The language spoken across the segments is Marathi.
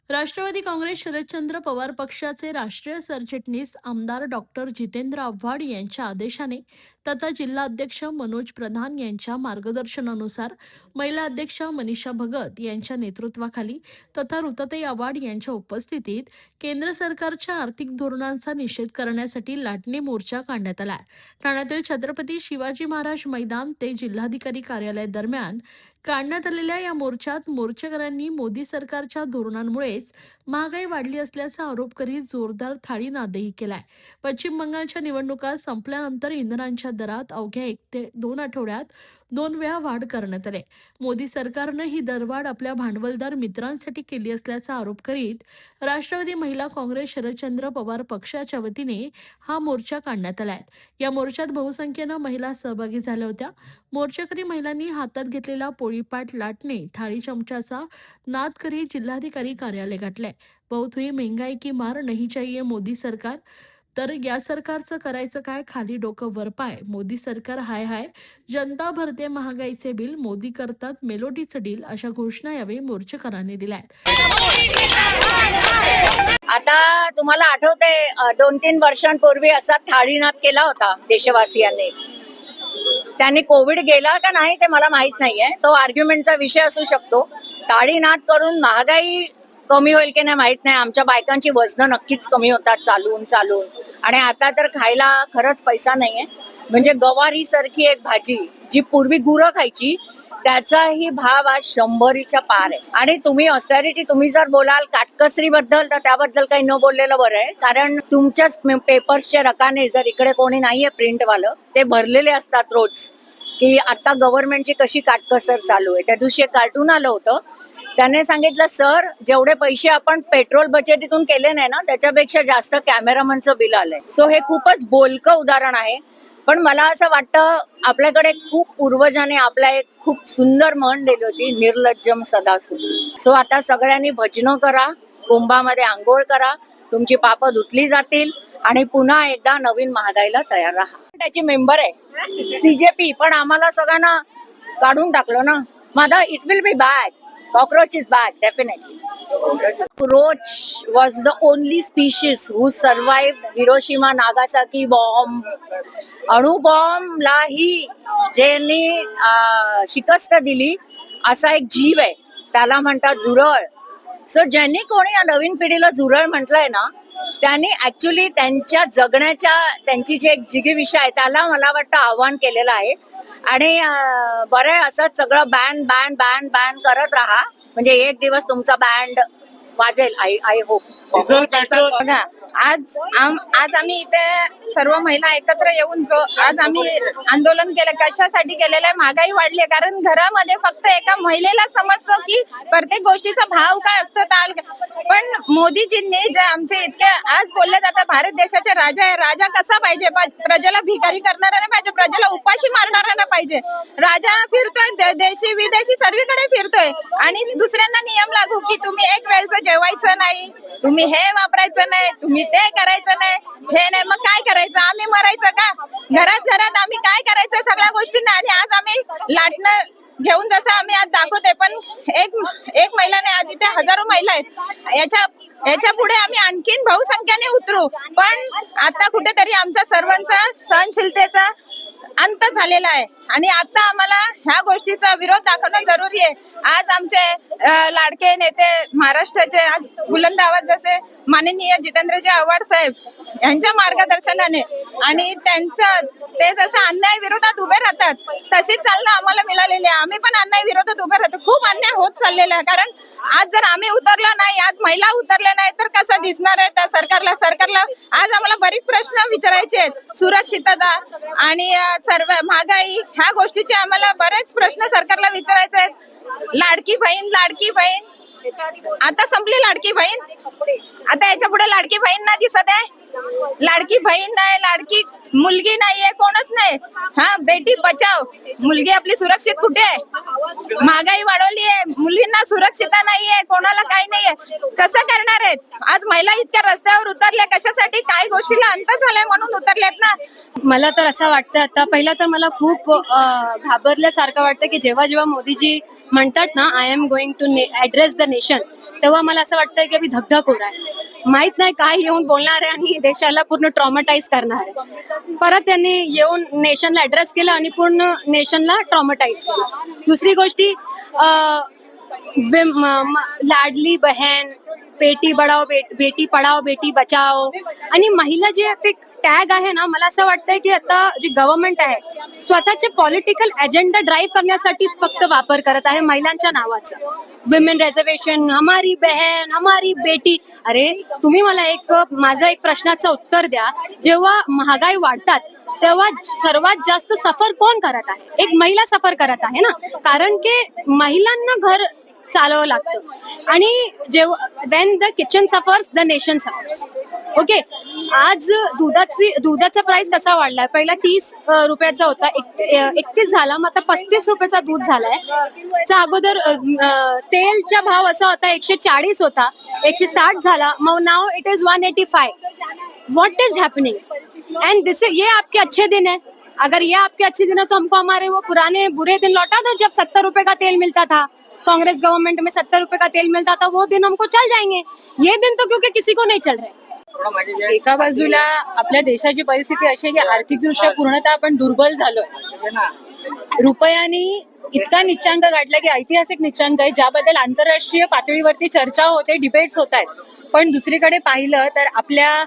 राष्ट्रवादी काँग्रेस शरदचंद्र पवार पक्षाचे राष्ट्रीय सरचिटणीस आमदार डॉक्टर जितेंद्र आव्हाड यांच्या आदेशाने तथा जिल्हा अध्यक्ष मनोज प्रधान यांच्या मार्गदर्शनानुसार महिला अध्यक्ष मनीषा भगत यांच्या नेतृत्वाखाली तथा ऋतताई आव्हाड यांच्या उपस्थितीत केंद्र सरकारच्या आर्थिक धोरणांचा निषेध करण्यासाठी लाटणे मोर्चा काढण्यात आला. ठाण्यातील छत्रपती शिवाजी महाराज मैदान ते जिल्हाधिकारी कार्यालय दरम्यान काढण्यात आलेल्या या मोर्चात मोर्चेकऱ्यांनी मोदी सरकारच्या धोरणांमुळेच महागाई वाढली असल्याचा आरोप करीत जोरदार थाळीनादही केलाय. पश्चिम बंगालच्या निवडणुका संपल्यानंतर इंधनांच्या दरात अवघ्या 1 ते 2 आठवड्यात 2 वेळा वाढ करण्यात आली. मोदी सरकारनं ही दरवाढ आपल्या भांडवलदार मित्रांसाठी केली असल्याचा आरोप करीत राष्ट्रवादी महिला काँग्रेस शरदचंद्र पवार पक्षाच्या वतीने हा मोर्चा काढण्यात आलाय. या मोर्चात बहुसंख्येनं महिला सहभागी झाल्या होत्या. मोर्चेकरी महिलांनी हातात घेतलेला पोळीपाट लाटणे थाळी चमचाचा नाद करीत जिल्हाधिकारी कार्यालय गाठले. बहुत हुई महंगाई की मार, नहीं चाहिए मोदी सरकार. तर या सरकारचं करायचं काय, खाली डोकं वर पाय, मोदी सरकार हाय हाय, जनता भरते महागाईचे बिल, मोदी करतात मेलोडीचं डील, अशा घोषणा यावेळी मोर्चेकरांनी दिल्या. आता तुम्हाला आठवते 2-3 वर्षांपूर्वी असा थाळीनाद केला होता देशवासियांनी. त्यांनी कोविड गेला का नाही ते मला माहित नाहीये, तो आर्ग्युमेंटचा विषय असू शकतो. थाळीनाद करून महागाई कमी होईल की नाही माहित नाही. आमच्या बायकांची वजनं नक्कीच कमी होतात चालून चालून. आणि आता तर खायला खरंच पैसा नाहीये. म्हणजे गवारी सारखी एक भाजी जी पूर्वी गुरं खायची त्याचाही भाव आज 100च्या पार आहे. आणि तुम्ही ऑस्टॅरिटी तुम्ही जर बोलाल काटकसरी बद्दल तर त्याबद्दल काही न बोललेलं बरं आहे. कारण तुमच्याच पेपर्सच्या रकाने जर इकडे कोणी नाहीये प्रिंटवालं ते भरलेले असतात रोज की आता गव्हर्नमेंटची कशी काटकसर चालू आहे. त्या दिवशी एक कार्टून आलं होतं, त्याने सांगितलं सर जेवढे पैसे आपण पेट्रोल बचतीतून केले नाही ना त्याच्यापेक्षा जास्त कॅमेरामनचं बिल आलंय. सो हे खूपच बोलकं उदाहरण आहे. पण मला असं वाटतं आपल्याकडे खूप पूर्वजांनी आपला एक खूप सुंदर म्हण दिली होती, निर्लज्जम सदासु. सो आता सगळ्यांनी भजनं करा, कुंभामध्ये आंघोळ करा, तुमची पापं धुतली जातील आणि पुन्हा एकदा नवीन महागाईला तयार राहा. त्याची मेंबर आहे CJP, पण आम्हाला सगळ्यांना काढून टाकलं ना. माझा it will be back. Cockroach is back, definitely. Cockroach was the only species who survived Hiroshima, Nagasaki bomb. अणुबॉम्बलाही ज्यांनी शिकस्त दिली असा एक जीव आहे, त्याला म्हणतात झुरळ. सो ज्यांनी कोणी या नवीन पिढीला झुरळ म्हटलंय ना त्यांनी ऍक्च्युली त्यांच्या जगण्याच्या त्यांची जी एक जिगीविषय आहे त्याला मला वाटतं आव्हान केलेलं आहे. आणि बरं असंच सगळं बॅन बॅन बॅन बॅन करत राहा, म्हणजे एक दिवस तुमचा बँड वाजेल. I hope. बघा, आज आम्ही इथे सर्व महिला एकत्र येऊन आज आम्ही आंदोलन केलं. कशासाठी केलेलं आहे? महागाई वाढली. कारण घरामध्ये फक्त एका महिलेला समजतो की प्रत्येक गोष्टीचा भाव काय असतं. पण मोदीजींनी जे आमचे इतके आज बोलले जातं भारत देशाचे राजा आहे. राजा कसा पाहिजे? प्रजेला भिकारी करणारा नाही पाहिजे, प्रजेला उपाशी मारणारा नाही पाहिजे. राजा फिरतोय देशी विदेशी सर्वीकडे फिरतोय आणि दुसऱ्यांना नियम लागू की तुम्ही एक वेळचं जेवायचं नाही, तुम्ही हे वापरायचं नाही, तुम्ही ते करायचं नाही, हे नाही. मग काय करायचं? आम्ही मरायचं का? घरात आम्ही काय करायचं सगळ्या गोष्टींना? आणि आज आम्ही लाटणं घेऊन जसं आम्ही आज दाखवतोय, पण एक महिला नाही, आज इथे हजारो महिला आहेत. याच्या पुढे आम्ही आणखीन बहुसंख्येने उतरू. पण आता कुठेतरी आमच्या सर्वांचा सहनशीलतेचा अंत झालेला आहे आणि आता आम्हाला ह्या गोष्टीचा विरोध दाखवणं जरुरी आहे. आज आमचे लाडके नेते महाराष्ट्राचे आज बुलंद आवाज जसे माननीय जितेंद्रजी आव्हाड साहेब यांच्या मार्गदर्शनाने आणि ते जसं अन्याय विरोधात उभे राहतात तशीच चालना आम्हाला मिळालेली आहे. आम्ही पण अन्याय विरोधात उभे राहतो. खूप अन्याय होत चाललेला आहे. कारण आज जर आम्ही उतरलो नाही, आज महिला उतरल्या नाही तर कसं दिसणार आहे त्या सरकारला आज आम्हाला बरीच प्रश्न विचारायचे आहेत. सुरक्षितता आणि सर्व महागाई ह्या गोष्टीचे आम्हाला बरेच प्रश्न सरकारला विचारायचे आहेत. लाडकी बहीण आता संपली. लाडकी बहीण आता याच्या पुढे लाडकी बहीण नाही दिसत आहे. लाडकी बहीण नाही, लाडकी मुलगी नाहीये, कोणच नाही. हा, बेटी बचाव. मुलगी आपली सुरक्षित कुठे आहे? महागाई वाढवली आहे, मुलींना सुरक्षितता नाहीये, कोणाला काही नाहीये. कसं करणार आहेत? आज महिला इतक्या रस्त्यावर उतरल्या कशासाठी? काय गोष्टीला अंत झालाय म्हणून उतरल्यात ना. मला तर असं वाटतं, आता पहिला तर मला खूप घाबरल्यासारखं वाटतं की जेव्हा मोदीजी म्हणतात ना I am going to address the nation, तेव्हा मला असं वाटतंय की अभी धकधक हो रहा है. माहित नाही काय येऊन बोलणार आहे आणि देशाला पूर्ण ट्रॉमाटाईज करणार आहे. परत त्यांनी येऊन नेशनला ऍड्रेस केलं आणि पूर्ण नेशनला ट्रॉमाटाईज केलं. दुसरी गोष्टी लाडली बहन, बेटी बढाओ बेटी पढाओ बेटी बचाओ आणि महिला जे ते टॅग आहे ना, मला असं वाटतंय की आता जे गव्हर्नमेंट आहे स्वतःचे पॉलिटिकल एजेंडा ड्राईव्ह करण्यासाठी फक्त वापर करत आहे महिलांच्या नावाचा. विमेन रिझर्वेशन, हमारी बहन, हमारी बेटी. अरे तुम्ही मला माझं एक प्रश्नाचं उत्तर द्या. जेव्हा महागाई वाढतात तेव्हा सर्वात जास्त सफर कोण करत आहे? एक महिला सफर करत आहे ना, कारण की महिलांना घर चालवावं लागतं आणि जेव्हा Wien the kitchen suffers the nation suffers. Okay, आज दुधाचा प्राइस कसा वाढलाय? पहिला 30 रुपयाचा होता, 31 झाला, मग आता 35 रुपयाचा दूध झालाय. च्या अगोदर तेलचा भाव असा होता 140 होता, 160 झाला, मग now it is 185. What is happening? End ये आपके अच्छे दिन है. अगर ये आपके अच्छे दिन है तो हमको हमारे वो पुराने बुरे दिन लौटा दो जब 70 रुपए का तेल मिलता था. कांग्रेस गवर्नमेंट में 70 रुपए का तेल मिलता था, वो दिन हमको चल जाएंगे. ये दिन तो क्योंकि किसी को नहीं चल रहे. एका बाजूला आपल्या देशाची परिस्थिती अशी आहे की आर्थिकदृष्ट्या पूर्णतः आपण दुर्बल झालोय. रुपयाने इतका निच्चांक गाठला की ऐतिहासिक निच्चांक आहे, ज्याबद्दल आंतरराष्ट्रीय पातळीवरती चर्चा होते, डिबेट्स होत आहेत. पण दुसरीकडे पाहिलं तर आपल्या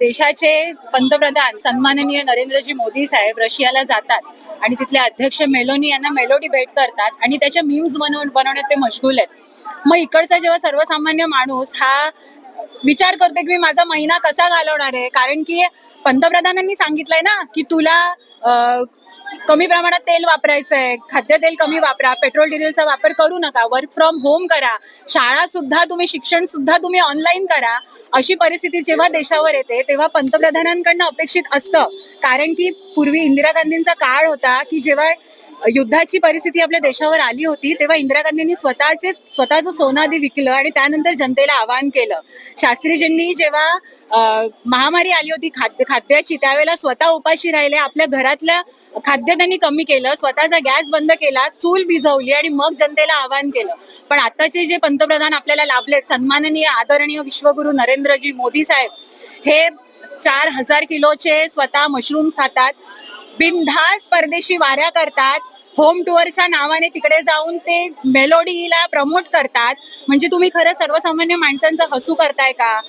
देशाचे पंतप्रधान सन्माननीय नरेंद्रजी मोदी साहेब रशियाला जातात आणि तिथले अध्यक्ष मेलोनी यांना मेलोडी भेट करतात आणि त्याच्या मीम्स बनवण्यात ते मशगूल आहेत. मग इकडचा जेव्हा सर्वसामान्य माणूस हा विचार करतो की मी माझा महिना कसा घालवणार आहे, कारण की पंतप्रधानांनी सांगितलंय ना की तुला कमी प्रमाणात तेल वापरायचं आहे, खाद्यतेल कमी वापरा, पेट्रोल डिझेलचा वापर करू नका, वर्क फ्रॉम होम करा, शाळा सुद्धा तुम्ही, शिक्षण सुद्धा तुम्ही ऑनलाईन करा. अशी परिस्थिती जेव्हा देशावर येते तेव्हा पंतप्रधानांकडनं अपेक्षित असतं, कारण की पूर्वी इंदिरा गांधींचा काळ होता की जेव्हा युद्धाची परिस्थिती आपल्या देशावर आली होती तेव्हा इंदिरा गांधींनी स्वतःचं सोनं आधी विकलं आणि त्यानंतर जनतेला आवाहन केलं. शास्त्रीजींनी जेव्हा महामारी आली होती खाद्याची, त्यावेळेला स्वतः उपाशी राहिले, आपल्या घरातल्या खाद्य त्यांनी कमी केलं, स्वतःचा गॅस बंद केला, चूल भिजवली आणि मग जनतेला आवाहन केलं. पण आताचे जे पंतप्रधान आपल्याला लाभले, सन्माननीय आदरणीय विश्वगुरु नरेंद्रजी मोदी साहेब, हे 4000 किलोचे स्वतः मशरूम्स खातात, बिनधास्त परदेशी वाऱ्या करतात, होम टूरच्या नावाने तिकडे जाऊन ते मेलोडीला प्रमोट करतात. म्हणजे तुम्ही खरं सर्वसामान्य माणसांचं हसू करताय का?